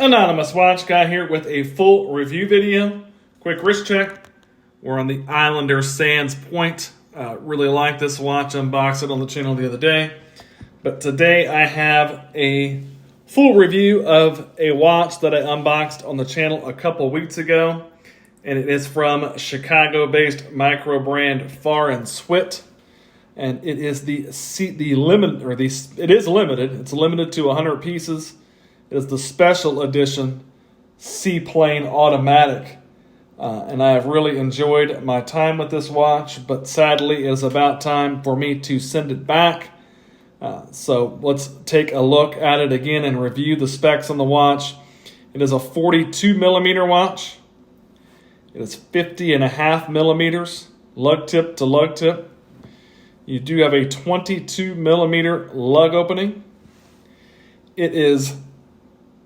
Anonymous Watch Guy here with a full review video. Quick wrist check. We're on the Islander Sands Point. Really like this watch. Unboxed it on the channel the other day. But today I have a full review of a watch that I unboxed on the channel a couple weeks ago. And it is from Chicago-based microbrand Farr Swit. And it is it is limited. It's limited to 100 pieces. It is the special edition Seaplane Automatic. And I have really enjoyed my time with this watch, but sadly it is about time for me to send it back. So let's take a look at it again and review the specs on the watch. It is a 42 millimeter watch. It is 50.5 millimeters, lug tip to lug tip. You do have a 22 millimeter lug opening. It is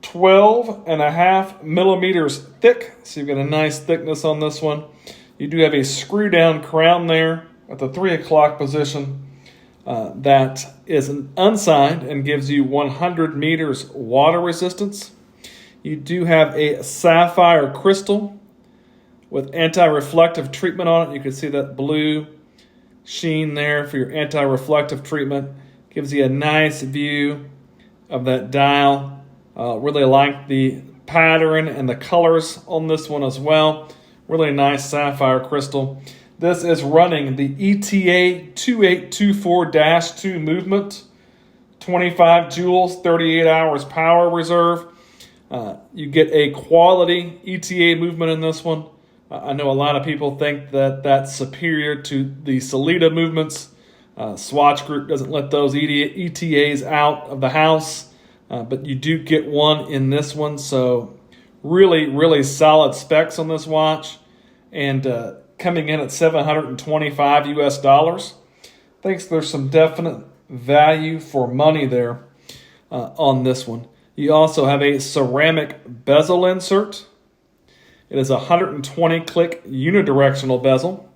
12.5 millimeters thick, so you've got a nice thickness on this one. You do have a screw down crown there at the 3 o'clock position that is unsigned and gives you 100 meters water resistance. You do have a sapphire crystal with anti-reflective treatment on it. You can see that blue sheen there for your anti-reflective treatment. Gives you a nice view of that dial. Really like the pattern and the colors on this one as well. Really nice sapphire crystal. This is running the ETA 2824-2 movement. 25 joules, 38 hours power reserve. You get a quality ETA movement in this one. I know a lot of people think that that's superior to the Salida movements. Swatch Group doesn't let those ETAs out of the house. But you do get one in this one, so really solid specs on this watch, and coming in at $725 US. Thinks there's some definite value for money there on this one. You also have a ceramic bezel insert. It is a 120 click unidirectional bezel.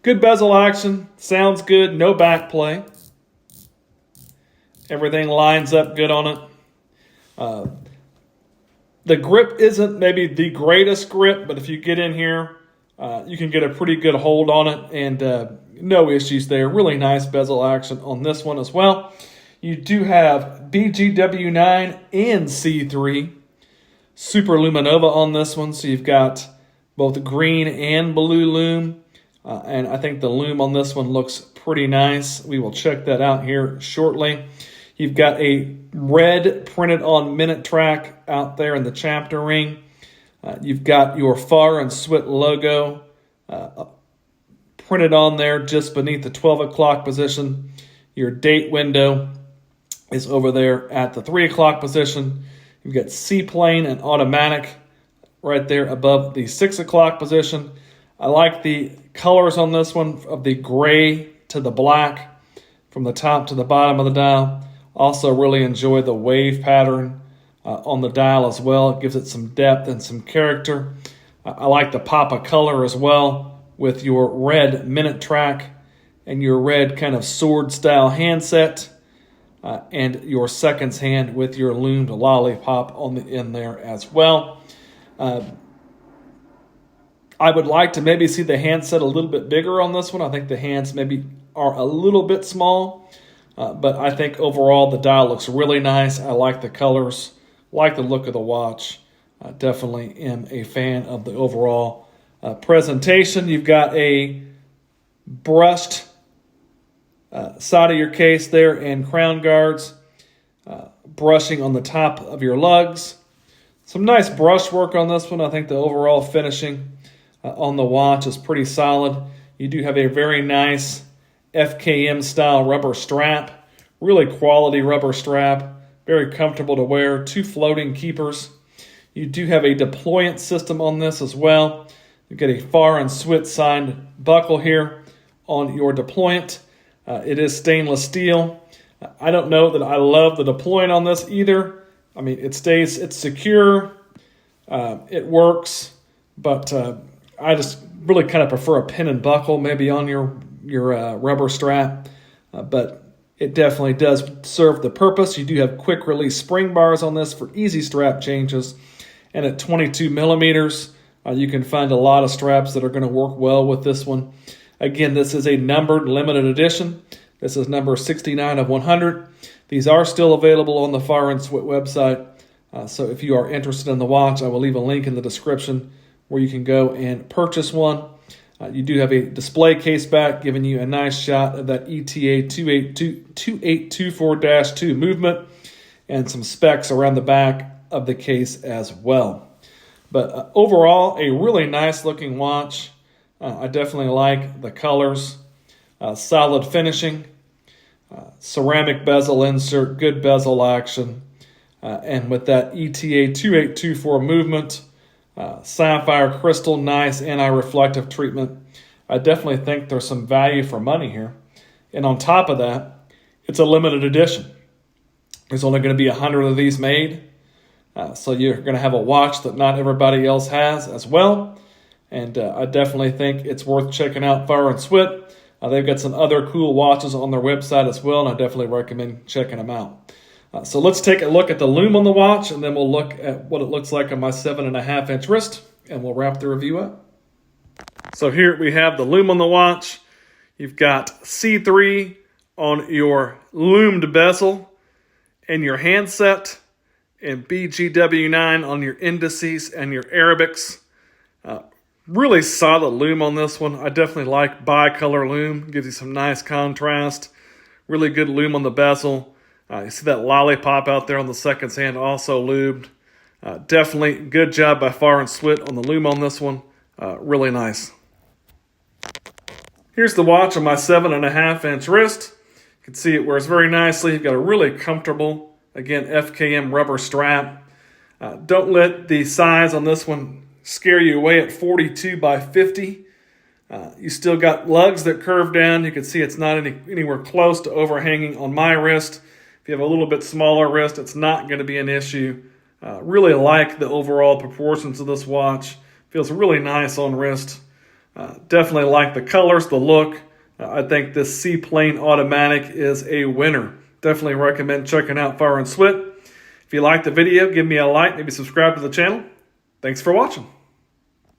Good bezel action, sounds good, no back play. Everything lines up good on it. The grip isn't maybe the greatest grip, but if you get in here, you can get a pretty good hold on it, and no issues there. Really nice bezel action on this one as well. You do have BGW9 and C3 Super Luminova on this one, so you've got both green and blue loom, and I think the loom on this one looks pretty nice. We will check that out here shortly. You've got a red printed on minute track out there in the chapter ring. You've got your Farr Swit logo printed on there just beneath the 12 o'clock position. Your date window is over there at the 3 o'clock position. You've got Seaplane and Automatic right there above the 6 o'clock position. I like the colors on this one, of the gray to the black from the top to the bottom of the dial. Also really enjoy the wave pattern on the dial as well. It gives it some depth and some character. I like the pop of color as well with your red minute track and your red kind of sword style handset and your seconds hand with your loomed lollipop on the end there as well. I would like to maybe see the handset a little bit bigger on this one. I think the hands maybe are a little bit small. But I think overall the dial looks really nice. I like the colors, like the look of the watch. Definitely am a fan of the overall presentation. You've got a brushed side of your case there and crown guards, brushing on the top of your lugs. Some nice brush work on this one. I think the overall finishing on the watch is pretty solid. You do have a very nice FKM style rubber strap, really quality rubber strap, very comfortable to wear, 2 floating keepers. You do have a deployant system on this as well. You've got a Farr Swit signed buckle here on your deployant. It is stainless steel. I don't know that I love the deployant on this either. I mean, it's secure, it works, but I just really kind of prefer a pin and buckle maybe on your rubber strap, but it definitely does serve the purpose. You do have quick release spring bars on this for easy strap changes. And at 22 millimeters, you can find a lot of straps that are going to work well with this one. Again, this is a numbered limited edition. This is number 69 of 100. These are still available on the Farr Swit website. So if you are interested in the watch, I will leave a link in the description where you can go and purchase one. You do have a display case back giving you a nice shot of that ETA 2824-2 movement and some specs around the back of the case as well. But overall, a really nice looking watch. I definitely like the colors, solid finishing, ceramic bezel insert, good bezel action, and with that ETA 2824 movement, sapphire crystal, nice anti-reflective treatment. I definitely think there's some value for money here. And on top of that, it's a limited edition. There's only going to be 100 of these made. So you're going to have a watch that not everybody else has as well. And I definitely think it's worth checking out Farr Swit. They've got some other cool watches on their website as well, and I definitely recommend checking them out. So let's take a look at the Loom on the watch, and then we'll look at what it looks like on my 7.5-inch wrist, and we'll wrap the review up. So here we have the Loom on the watch. You've got C3 on your loomed bezel and your handset, and BGW9 on your indices and your Arabics. Really solid loom on this one. I definitely like bicolor loom. Gives you some nice contrast. Really good loom on the bezel. You see that lollipop out there on the seconds hand, also lubed. Definitely good job by Farr Swit on the loom on this one. Really nice. Here's the watch on my 7.5-inch wrist. You can see it wears very nicely. You've got a really comfortable, again, FKM rubber strap. Don't let the size on this one scare you away at 42 by 50. You still got lugs that curve down. You can see it's not anywhere close to overhanging on my wrist. If you have a little bit smaller wrist, it's not going to be an issue. Really like the overall proportions of this watch. Feels really nice on wrist. Definitely like the colors, the look. I think this Seaplane Automatic is a winner. Definitely recommend checking out Farr Swit. If you liked the video, give me a like, maybe subscribe to the channel. Thanks for watching.